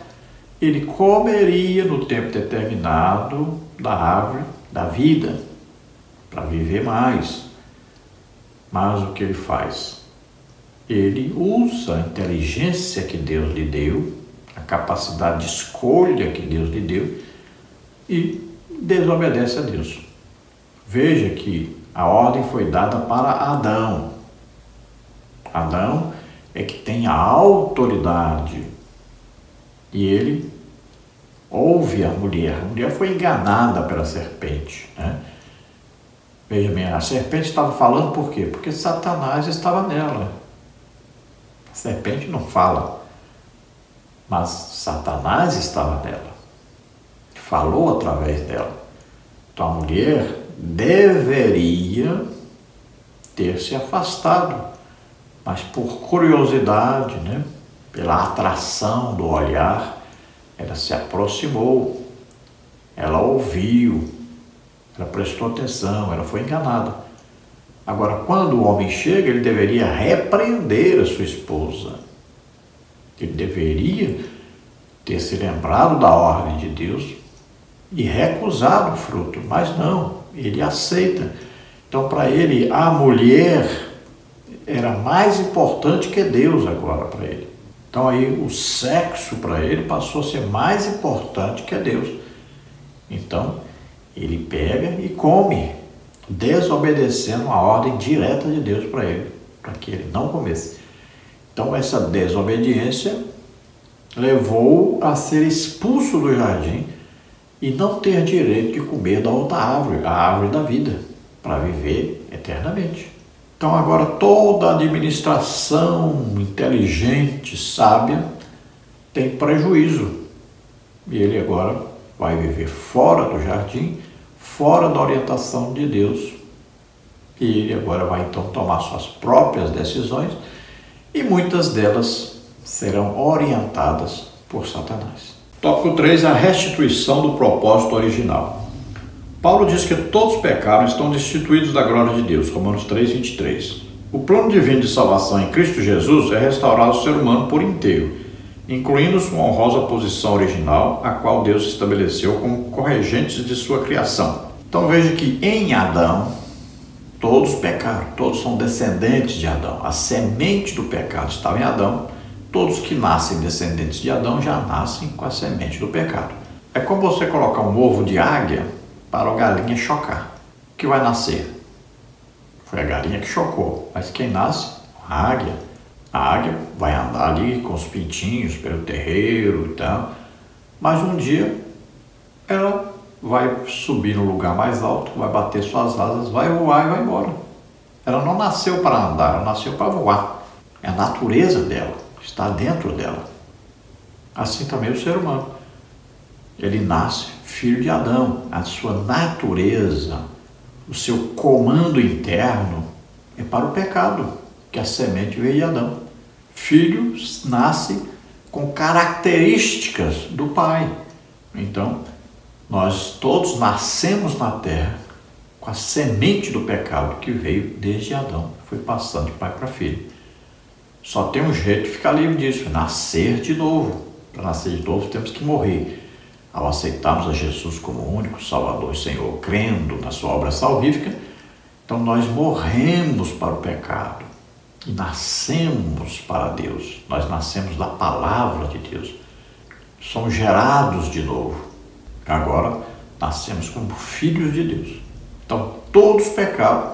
ele comeria no tempo determinado da árvore da vida, para viver mais. Mas o que ele faz? Ele usa a inteligência que Deus lhe deu, a capacidade de escolha que Deus lhe deu e desobedece a Deus. Veja que a ordem foi dada para Adão. Adão é que tem a autoridade e ele ouve a mulher. A mulher foi enganada pela serpente, né? Veja bem, a serpente estava falando por quê? Porque Satanás estava nela. A serpente não fala, mas Satanás estava nela. Falou através dela. Então a mulher deveria ter se afastado, mas por curiosidade, né? Pela atração do olhar, ela se aproximou, ela ouviu, ela prestou atenção, ela foi enganada. Agora, quando o homem chega, ele deveria repreender a sua esposa. Ele deveria ter se lembrado da ordem de Deus e recusado o fruto, mas não, ele aceita. Então, para ele, a mulher era mais importante que Deus agora para ele. Então, aí o sexo para ele passou a ser mais importante que Deus. Então, ele pega e come, desobedecendo a ordem direta de Deus para ele, para que ele não comesse. Então, essa desobediência levou a ser expulso do jardim e não ter direito de comer da outra árvore, a árvore da vida, para viver eternamente. Então, agora toda a administração inteligente, sábia, tem prejuízo. E ele agora vai viver fora do jardim, fora da orientação de Deus. E ele agora vai então tomar suas próprias decisões e muitas delas serão orientadas por Satanás. Tópico 3, a restituição do propósito original. Paulo diz que todos pecaram e estão destituídos da glória de Deus, Romanos 3, 23. O plano divino de salvação em Cristo Jesus é restaurar o ser humano por inteiro, incluindo sua honrosa posição original, a qual Deus estabeleceu como corregentes de sua criação. Então veja que em Adão, todos pecaram, todos são descendentes de Adão. A semente do pecado estava em Adão. Todos que nascem descendentes de Adão já nascem com a semente do pecado. É como você colocar um ovo de águia para a galinha chocar. O que vai nascer? Foi a galinha que chocou. Mas quem nasce? A águia. A águia vai andar ali com os pintinhos pelo terreiro e tal. Mas um dia ela vai subir no lugar mais alto, vai bater suas asas, vai voar e vai embora. Ela não nasceu para andar, ela nasceu para voar. É a natureza dela, está dentro dela. Assim também o ser humano. Ele nasce filho de Adão. A sua natureza, o seu comando interno é para o pecado, que a semente veio de Adão. Filho nasce com características do pai. Então, nós todos nascemos na terra com a semente do pecado que veio desde Adão, foi passando de pai para filho. Só tem um jeito de ficar livre disso, nascer de novo. Para nascer de novo temos que morrer. Ao aceitarmos a Jesus como único Salvador e Senhor, crendo na sua obra salvífica, então nós morremos para o pecado e nascemos para Deus. Nós nascemos da palavra de Deus. Somos gerados de novo. Agora nascemos como filhos de Deus. Então todos pecaram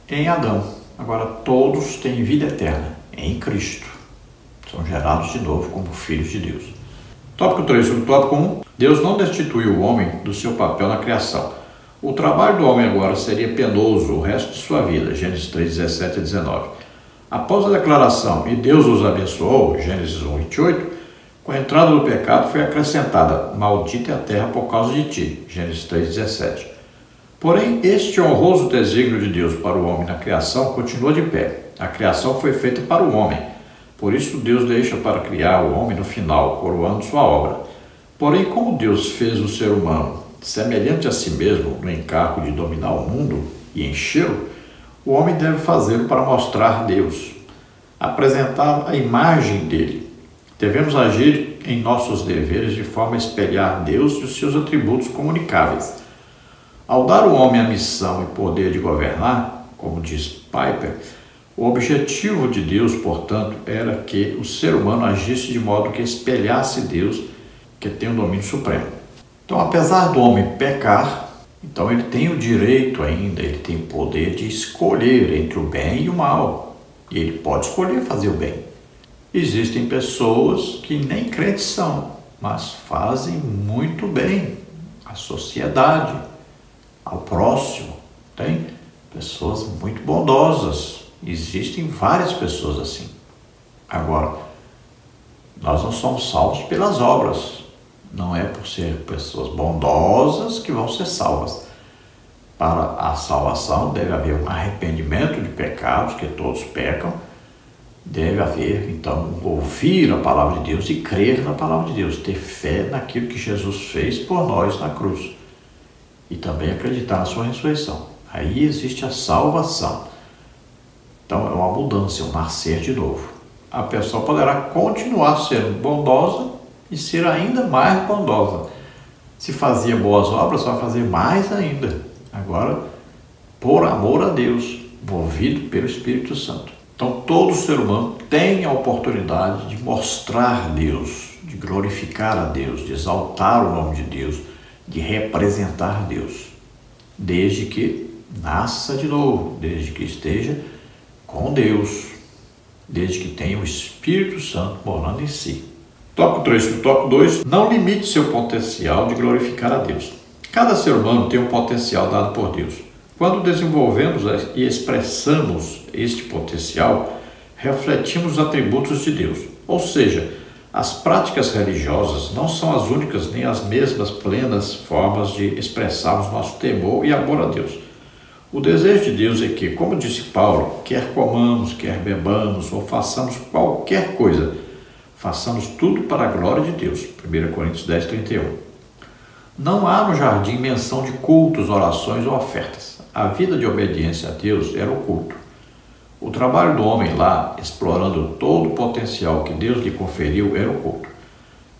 em Adão. Agora todos têm vida eterna em Cristo. São gerados de novo como filhos de Deus. Tópico 3, sobre o tópico 1. Deus não destituiu o homem do seu papel na criação. O trabalho do homem agora seria penoso o resto de sua vida. Gênesis 3, 17 e 19. Após a declaração, e Deus os abençoou, Gênesis 1, 28, com a entrada do pecado foi acrescentada, maldita é a terra por causa de ti, Gênesis 3, 17. Porém, este honroso desígnio de Deus para o homem na criação continua de pé. A criação foi feita para o homem. Por isso Deus deixa para criar o homem no final, coroando sua obra. Porém, como Deus fez o ser humano semelhante a si mesmo no encargo de dominar o mundo e enchê-lo, o homem deve fazê-lo para mostrar Deus, apresentar a imagem dele. Devemos agir em nossos deveres de forma a espelhar Deus e os seus atributos comunicáveis. Ao dar ao homem a missão e poder de governar, como diz Piper, o objetivo de Deus, portanto, era que o ser humano agisse de modo que espelhasse Deus, que tem o domínio supremo. Então, apesar do homem pecar, então ele tem o direito ainda, ele tem o poder de escolher entre o bem e o mal. E ele pode escolher fazer o bem. Existem pessoas que nem crentes são, mas fazem muito bem à sociedade, ao próximo. Tem pessoas muito bondosas. Existem várias pessoas assim. Agora, nós não somos salvos pelas obras. Não é por ser pessoas bondosas que vão ser salvas. Para a salvação deve haver um arrependimento de pecados, que todos pecam. Deve haver, então, ouvir a palavra de Deus e crer na palavra de Deus. Ter fé naquilo que Jesus fez por nós na cruz. E também acreditar na sua ressurreição. Aí existe a salvação. Então é uma mudança, é um nascer de novo. A pessoa poderá continuar sendo bondosa e ser ainda mais bondosa. Se fazia boas obras, vai fazer mais ainda. Agora, por amor a Deus, movido pelo Espírito Santo. Então todo ser humano tem a oportunidade de mostrar Deus, de glorificar a Deus, de exaltar o nome de Deus, de representar Deus. Desde que nasça de novo, desde que esteja com Deus, desde que tenha o Espírito Santo morando em si. Tópico 3. Tópico 2. Não limite seu potencial de glorificar a Deus. Cada ser humano tem um potencial dado por Deus. Quando desenvolvemos e expressamos este potencial, refletimos os atributos de Deus. Ou seja, as práticas religiosas não são as únicas nem as mesmas plenas formas de expressarmos nosso temor e amor a Deus. O desejo de Deus é que, como disse Paulo, quer comamos, quer bebamos ou façamos qualquer coisa, façamos tudo para a glória de Deus. 1 Coríntios 10, 31. Não há no jardim menção de cultos, orações ou ofertas. A vida de obediência a Deus era o culto. O trabalho do homem lá, explorando todo o potencial que Deus lhe conferiu, era o culto.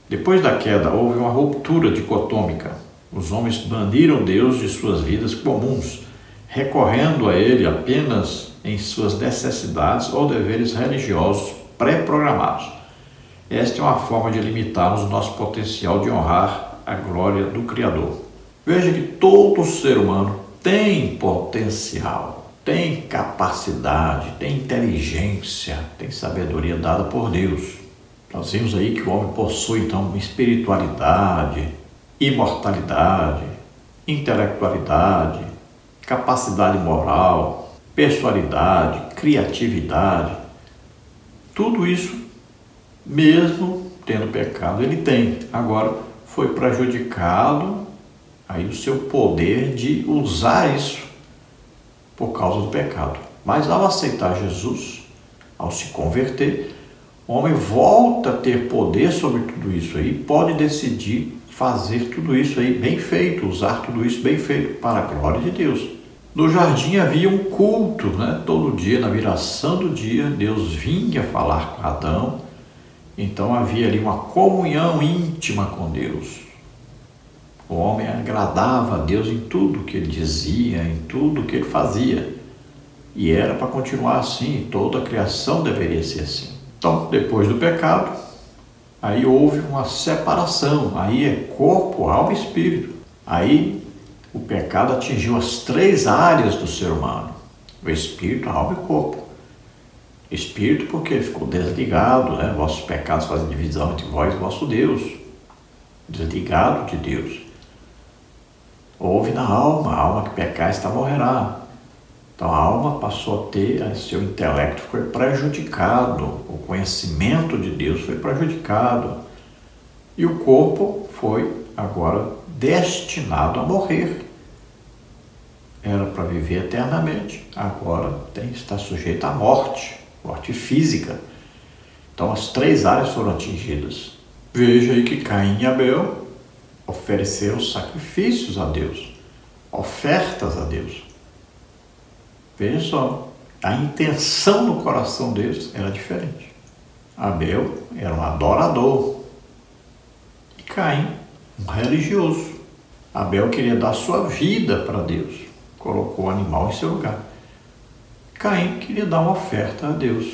Depois da queda, houve uma ruptura dicotômica. Os homens baniram Deus de suas vidas comuns, recorrendo a Ele apenas em suas necessidades ou deveres religiosos pré-programados. Esta é uma forma de limitarmos o nosso potencial de honrar a glória do Criador. Veja que todo ser humano tem potencial, tem capacidade, tem inteligência, tem sabedoria dada por Deus. Nós vimos aí que o homem possui então espiritualidade, imortalidade, intelectualidade, capacidade moral, personalidade, criatividade. Tudo isso, mesmo tendo pecado, ele tem. Agora, foi prejudicado aí o seu poder de usar isso por causa do pecado. Mas ao aceitar Jesus, ao se converter, o homem volta a ter poder sobre tudo isso aí, pode decidir fazer tudo isso aí bem feito, usar tudo isso bem feito para a glória de Deus. No jardim havia um culto, né? Todo dia, na viração do dia, Deus vinha falar com Adão. Então havia ali uma comunhão íntima com Deus. O homem agradava a Deus em tudo que ele dizia, em tudo que ele fazia. E era para continuar assim, toda a criação deveria ser assim. Então, depois do pecado, aí houve uma separação. Aí é corpo, alma e espírito. Aí o pecado atingiu as 3 áreas do ser humano: o espírito, a alma e o corpo. Espírito porque ficou desligado, né? Vossos pecados fazem divisão entre vós e vosso Deus. Desligado de Deus. Houve na alma, a alma que pecar, esta morrerá. Então a alma passou a ter, seu intelecto foi prejudicado, o conhecimento de Deus foi prejudicado. E o corpo foi agora destinado a morrer. Era para viver eternamente, agora está sujeito à morte, morte física. Então as 3 áreas foram atingidas. Veja aí que Caim e Abel ofereceram sacrifícios a Deus, ofertas a Deus. Veja só, a intenção no coração deles era diferente. Abel era um adorador e Caim um religioso. Abel queria dar sua vida para Deus, colocou o animal em seu lugar. Caim queria dar uma oferta a Deus,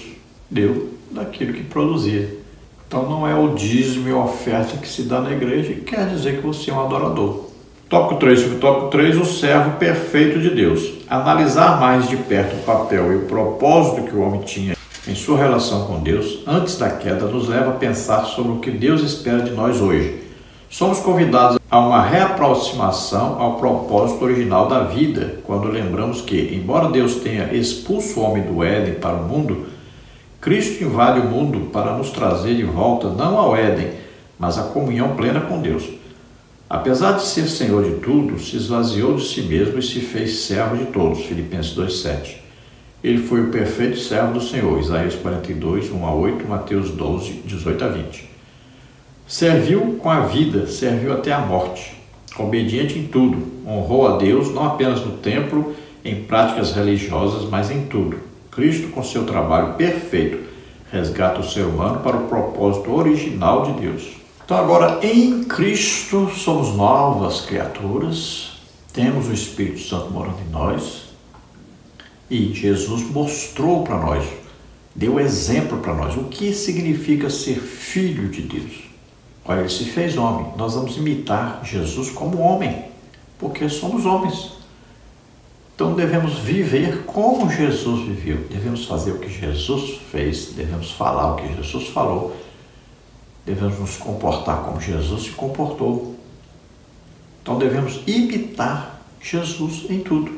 deu daquilo que produzia. Então não é o dízimo e a oferta que se dá na igreja que quer dizer que você é um adorador. Tópico 3, subtópico 3, o servo perfeito de Deus. Analisar mais de perto o papel e o propósito que o homem tinha em sua relação com Deus antes da queda nos leva a pensar sobre o que Deus espera de nós hoje. Somos convidados a uma reaproximação ao propósito original da vida, quando lembramos que, embora Deus tenha expulso o homem do Éden para o mundo, Cristo invade o mundo para nos trazer de volta não ao Éden, mas à comunhão plena com Deus. Apesar de ser Senhor de tudo, se esvaziou de si mesmo e se fez servo de todos. Filipenses 2,7. Ele foi o perfeito servo do Senhor. Isaías 42, 1 a 8, Mateus 12, 18 a 20. Serviu com a vida, serviu até a morte. Obediente em tudo, honrou a Deus não apenas no templo, em práticas religiosas, mas em tudo. Cristo, com seu trabalho perfeito, resgata o ser humano para o propósito original de Deus. Então agora, em Cristo, somos novas criaturas, temos o Espírito Santo morando em nós e Jesus mostrou para nós, deu exemplo para nós, o que significa ser filho de Deus. Olha, ele se fez homem, nós vamos imitar Jesus como homem, porque somos homens. Então devemos viver como Jesus viveu, devemos fazer o que Jesus fez, devemos falar o que Jesus falou, devemos nos comportar como Jesus se comportou. Então devemos imitar Jesus em tudo.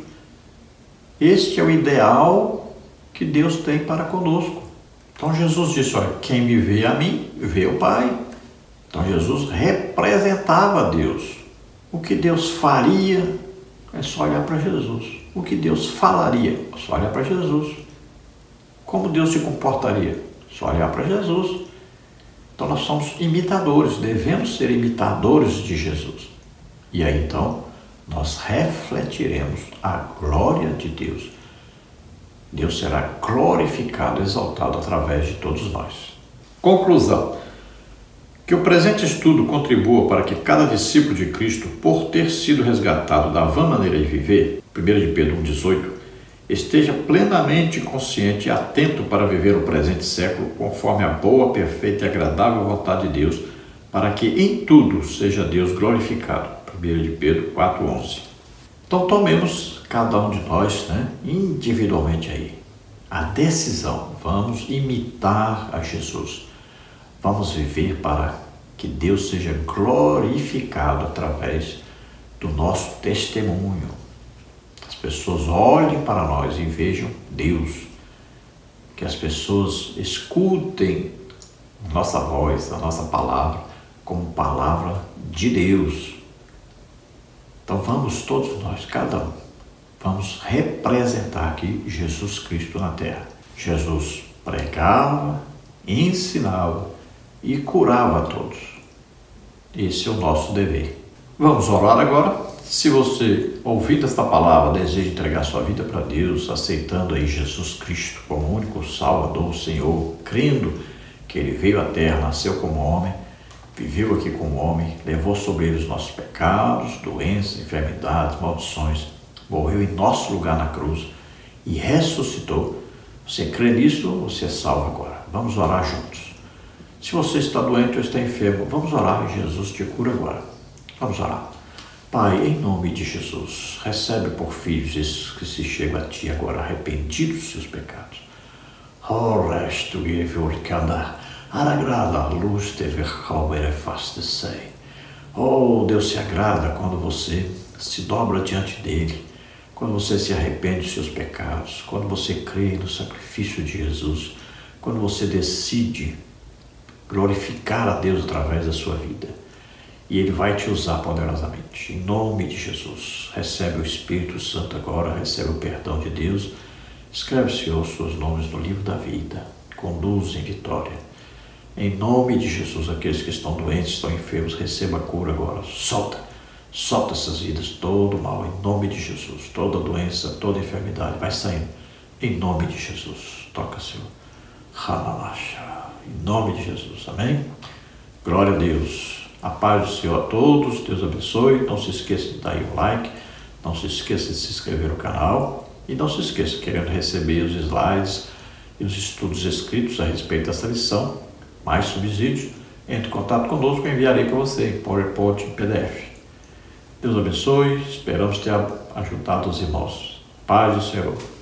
Este é o ideal que Deus tem para conosco. Então Jesus disse, olha, quem me vê a mim, vê o Pai. Então Jesus representava Deus. O que Deus faria é só olhar para Jesus. O que Deus falaria é só olhar para Jesus. Como Deus se comportaria? É só olhar para Jesus. Então nós somos imitadores, devemos ser imitadores de Jesus. E aí então nós refletiremos a glória de Deus. Deus será glorificado, exaltado através de todos nós. Conclusão. Que o presente estudo contribua para que cada discípulo de Cristo, por ter sido resgatado da vã maneira de viver, 1 de Pedro 1,18, esteja plenamente consciente e atento para viver o presente século conforme a boa, perfeita e agradável vontade de Deus, para que em tudo seja Deus glorificado. 1 de Pedro 4,11. Então tomemos cada um de nós, individualmente aí, a decisão. Vamos imitar a Jesus. Vamos viver para que Deus seja glorificado através do nosso testemunho. As pessoas olhem para nós e vejam Deus. Que as pessoas escutem nossa voz, a nossa palavra, como palavra de Deus. Então vamos todos nós, cada um, vamos representar aqui Jesus Cristo na terra. Jesus pregava, ensinava e curava a todos. Esse é o nosso dever. Vamos orar agora. Se você, ouvindo esta palavra, deseja entregar sua vida para Deus, aceitando aí Jesus Cristo como único Salvador, Senhor, crendo que Ele veio à terra, nasceu como homem, viveu aqui como homem, levou sobre Ele os nossos pecados, doenças, enfermidades, maldições, morreu em nosso lugar na cruz e ressuscitou. Você crê nisso, você é salvo agora. Vamos orar juntos. Se você está doente ou está enfermo, vamos orar e Jesus te cura agora. Vamos orar. Pai, em nome de Jesus, recebe por filhos esses que se chegam a Ti agora arrependidos dos seus pecados. O resto que cada agrada a luz teve faz de sei. Oh, Deus se agrada quando você se dobra diante dele, quando você se arrepende dos seus pecados, quando você crê no sacrifício de Jesus, quando você decide glorificar a Deus através da sua vida. E Ele vai te usar poderosamente. Em nome de Jesus, recebe o Espírito Santo agora, recebe o perdão de Deus. Escreve, Senhor, os seus nomes no livro da vida. Conduz em vitória. Em nome de Jesus, aqueles que estão doentes, estão enfermos, receba a cura agora. Solta essas vidas, todo mal, em nome de Jesus. Toda doença, toda enfermidade, vai saindo. Em nome de Jesus. Toca, Senhor. Em nome de Jesus. Amém? Glória a Deus. A paz do Senhor a todos, Deus abençoe. Não se esqueça de dar aí o like, não se esqueça de se inscrever no canal e não se esqueça, querendo receber os slides e os estudos escritos a respeito dessa lição, mais subsídios, entre em contato conosco que eu enviarei para você em PowerPoint e PDF. Deus abençoe, esperamos ter ajudado os irmãos. Paz do Senhor.